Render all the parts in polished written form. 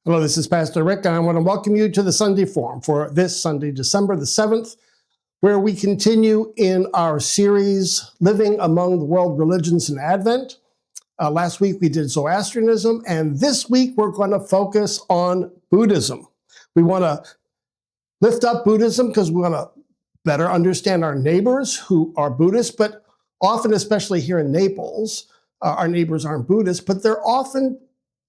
Hello, this is Pastor Rick, and I want to welcome you to the Sunday Forum for this Sunday, December the 7th, where we continue in our series, Living Among the World Religions in Advent. Last week we did Zoroastrianism, and this week we're going to focus on Buddhism. We want to lift up Buddhism because we want to better understand our neighbors who are Buddhists, but often, especially here in Naples, our neighbors aren't Buddhists, but they're often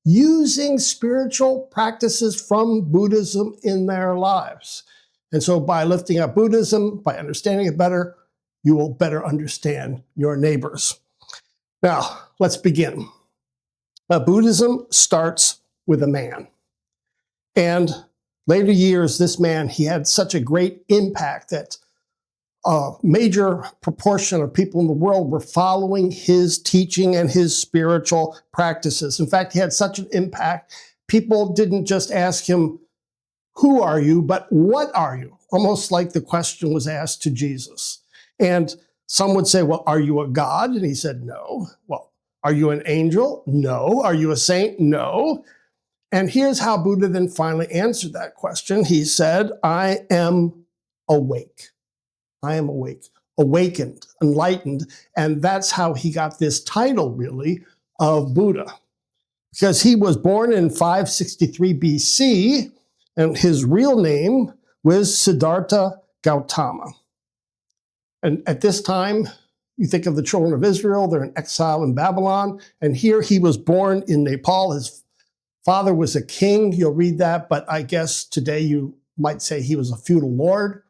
using spiritual practices from Buddhism in their lives. And so by lifting up Buddhism, by understanding it better, you will better understand your neighbors. Now, let's begin. Buddhism starts with a man. And later years, this man, he had such a great impact that a major proportion of people in the world were following his teaching and his spiritual practices. In fact, he had such an impact, people didn't just ask him, "Who are you?" but "What are you?" Almost like the question was asked to Jesus. And some would say, "Well, are you a god?" And he said, "No." "Well, are you an angel?" "No." "Are you a saint?" "No." And here's how Buddha then finally answered that question. He said, "I am awake. I am awake, awakened, enlightened." And that's how he got this title, really, of Buddha. Because he was born in 563 BC, and his real name was Siddhartha Gautama. And at this time, you think of the children of Israel, they're in exile in Babylon, and here he was born in Nepal. His father was a king, you'll read that, but I guess today you might say he was a feudal lord.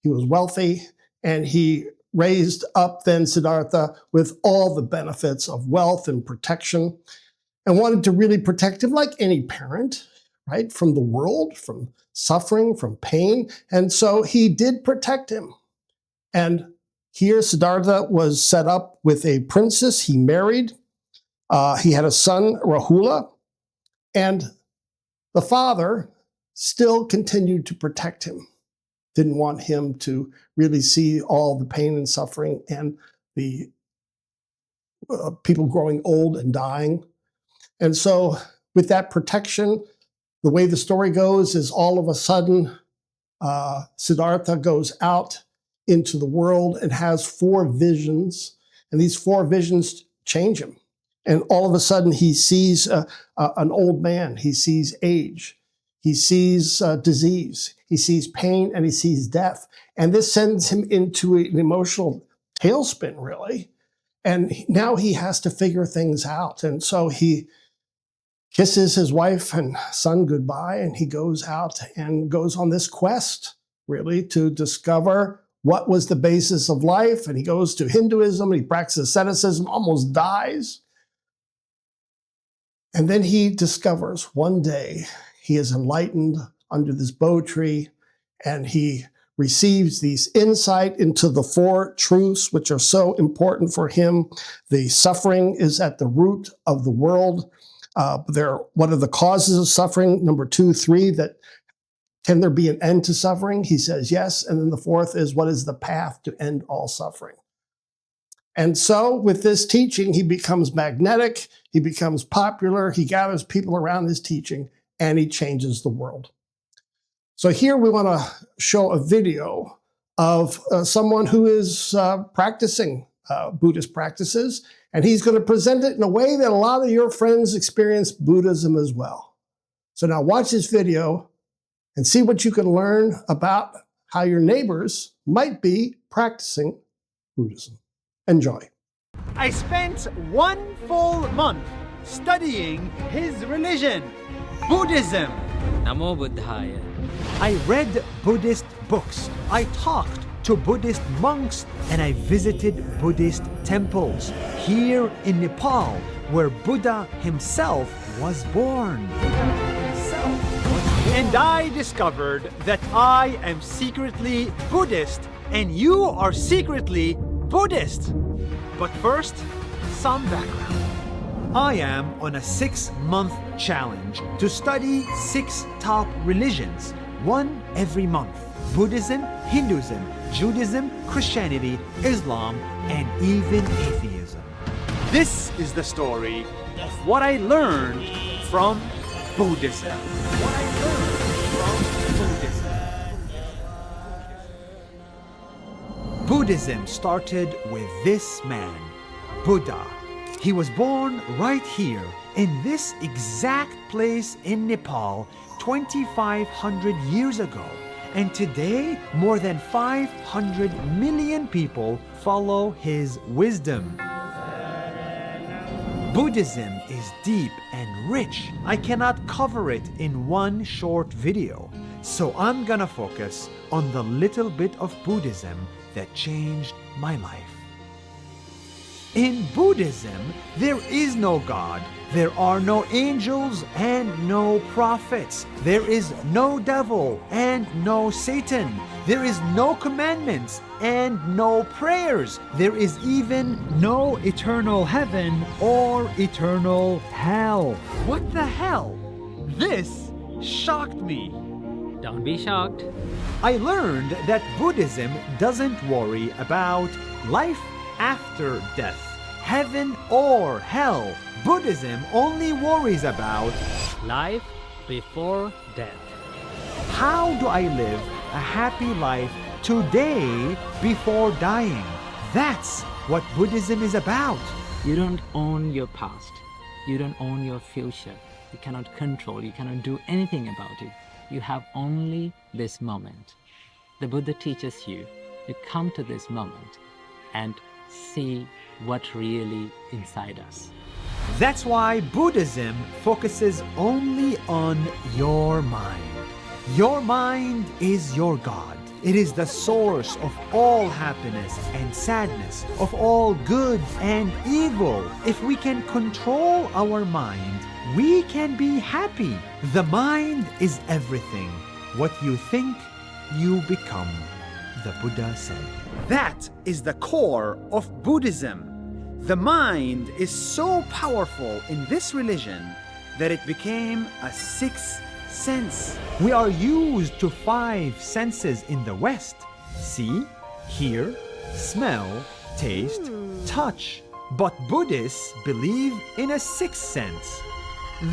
He was wealthy, and he raised up then Siddhartha with all the benefits of wealth and protection, and wanted to really protect him like any parent, right? From the world, from suffering, from pain. And so he did protect him. And here Siddhartha was set up with a princess he married. He had a son, Rahula, and the father still continued to protect him. Didn't want him to really see all the pain and suffering and the people growing old and dying. And so with that protection, the way the story goes is all of a sudden, Siddhartha goes out into the world and has 4 visions. And these 4 visions change him. And all of a sudden he sees an old man, he sees age, he sees disease, he sees pain, and he sees death. And this sends him into an emotional tailspin, really. And now he has to figure things out. And so he kisses his wife and son goodbye, and he goes out and goes on this quest, really, to discover what was the basis of life. And he goes to Hinduism, and he practices asceticism, almost dies. And then he discovers one day he is enlightened under this bo tree, and he receives these insight into the 4 truths, which are so important for him. The suffering is at the root of the world. What are the causes of suffering? Number 2, 3, that can there be an end to suffering? He says yes. And then the 4th is, what is the path to end all suffering? And so with this teaching, he becomes magnetic, he becomes popular, he gathers people around his teaching, and he changes the world. So here we want to show a video of someone who is practicing Buddhist practices, and he's going to present it in a way that a lot of your friends experience Buddhism as well. So now watch this video and see what you can learn about how your neighbors might be practicing Buddhism. Enjoy. I spent 1 full month studying his religion, Buddhism. Namo Buddhaya. I read Buddhist books. I talked to Buddhist monks, and I visited Buddhist temples here in Nepal, where Buddha himself was born. And I discovered that I am secretly Buddhist, and you are secretly Buddhist. But first, some background. I am on a 6-month challenge to study 6 top religions, 1 every month: Buddhism, Hinduism, Judaism, Christianity, Islam, and even atheism. This is the story of what I learned from Buddhism. What I learned from Buddhism. Buddhism started with this man, Buddha. He was born right here, in this exact place in Nepal, 2,500 years ago. And today, more than 500 million people follow his wisdom. Buddhism is deep and rich. I cannot cover it in one short video. So I'm gonna focus on the little bit of Buddhism that changed my life. In Buddhism, there is no God. There are no angels and no prophets. There is no devil and no Satan. There is no commandments and no prayers. There is even no eternal heaven or eternal hell. What the hell? This shocked me. Don't be shocked. I learned that Buddhism doesn't worry about life after death, heaven or hell. Buddhism only worries about Life before death. how do I live a happy life today before dying. That's what Buddhism is about. You don't own your past. You don't own your future. You cannot control, you cannot do anything about it. You have only this moment. The Buddha teaches you to come to this moment and see what really inside us. That's why Buddhism focuses only on your mind. Your mind is your God. It is the source of all happiness and sadness, of all good and evil. If we can control our mind, we can be happy. The mind is everything. What you think, you become, the Buddha said. That is the core of Buddhism. The mind is so powerful in this religion that it became a sixth sense. We are used to 5 senses in the West: see, hear, smell, taste, touch. But Buddhists believe in a 6th sense,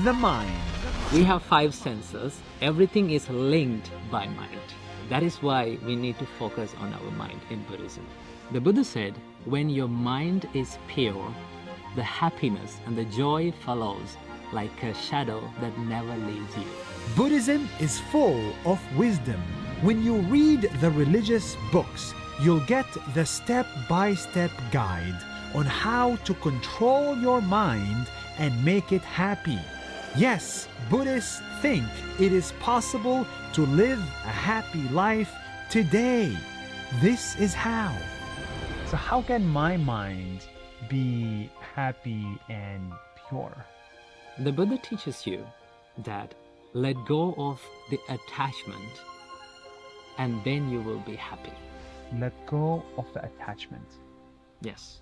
the mind. We have 5 senses. Everything is linked by mind. That is why we need to focus on our mind in Buddhism. The Buddha said, when your mind is pure, the happiness and the joy follows like a shadow that never leaves you. Buddhism is full of wisdom. When you read the religious books, you'll get the step-by-step guide on how to control your mind and make it happy. Yes, Buddhists think it is possible to live a happy life today. This is how. So how can my mind be happy and pure? The Buddha teaches you that let go of the attachment and then you will be happy. Let go of the attachment. Yes.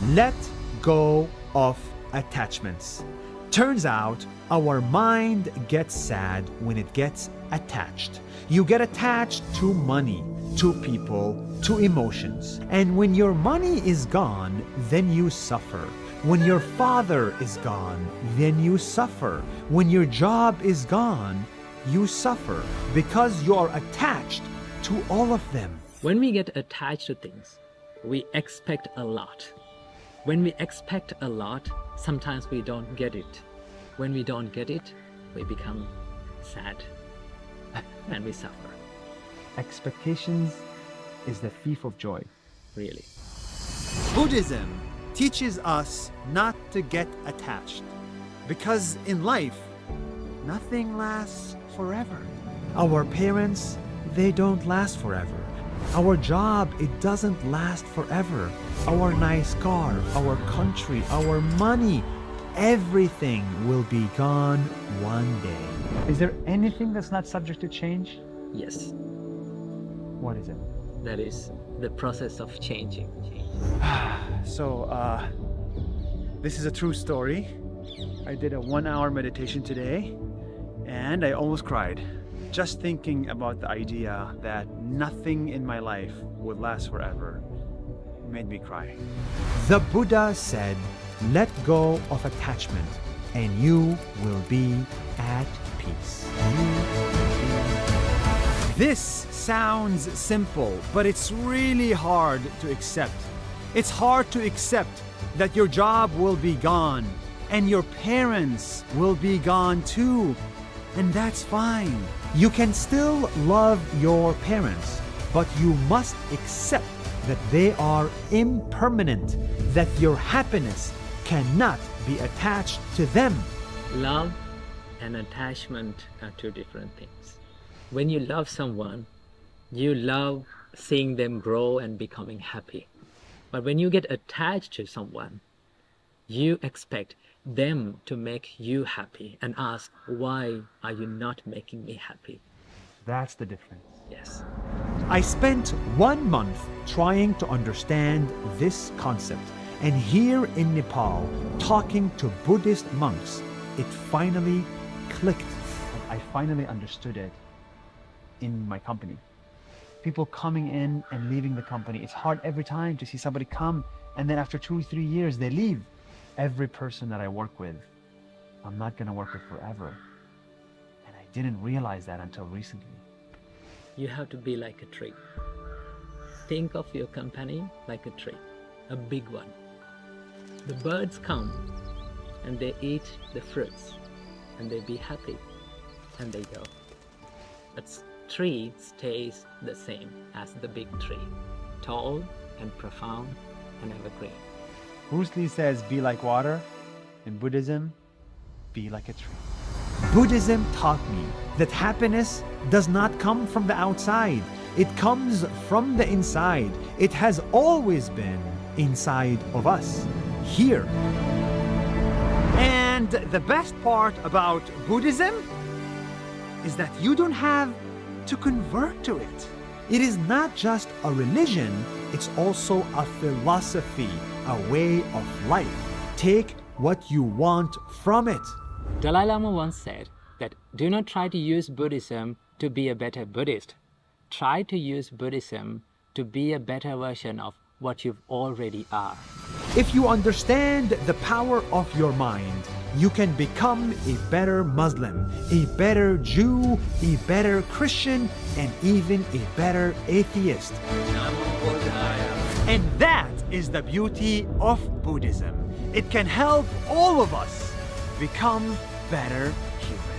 Let go of attachments. Turns out our mind gets sad when it gets attached. You get attached to money, to people, to emotions. And when your money is gone, then you suffer. When your father is gone, then you suffer. When your job is gone, you suffer because you are attached to all of them. When we get attached to things, we expect a lot. When we expect a lot, sometimes we don't get it. When we don't get it, we become sad and we suffer. Expectations is the thief of joy. Really. Buddhism teaches us not to get attached because in life, nothing lasts forever. Our parents, they don't last forever. Our job, it doesn't last forever. Our nice car, our country, our money, everything will be gone one day. Is there anything that's not subject to change? Yes, What is it? that is the process of changing. So, this is a true story. I did a 1-hour meditation today and I almost cried. Just thinking about the idea that nothing in my life would last forever made me cry. The Buddha said, let go of attachment and you will be at peace. This sounds simple, but it's really hard to accept. It's hard to accept that your job will be gone and your parents will be gone too. And that's fine. You can still love your parents, but you must accept that they are impermanent, that your happiness cannot be attached to them. Love and attachment are two different things. When you love someone, you love seeing them grow and becoming happy. But when you get attached to someone, you expect them to make you happy and ask, why are you not making me happy? That's the difference. Yes. I spent 1 month trying to understand this concept, and here in Nepal, talking to Buddhist monks, it finally clicked. I finally understood it in my company. People coming in and leaving the company. It's hard every time to see somebody come, and then after 2 or 3 years, they leave. Every person that I work with, I'm not gonna work with forever. And I didn't realize that until recently. You have to be like a tree. Think of your company like a tree, a big one. The birds come and they eat the fruits and they be happy and they go. But tree stays the same as the big tree, tall and profound and evergreen. Bruce Lee says, be like water. In Buddhism, be like a tree. Buddhism taught me that happiness does not come from the outside. It comes from the inside. It has always been inside of us, here. And the best part about Buddhism is that you don't have to convert to it. It is not just a religion, it's also a philosophy, a way of life. Take what you want from it. Dalai Lama once said that do not try to use Buddhism to be a better Buddhist. Try to use Buddhism to be a better version of what you already are. If you understand the power of your mind, you can become a better Muslim, a better Jew, a better Christian, and even a better atheist. And that is the beauty of Buddhism. It can help all of us become better humans.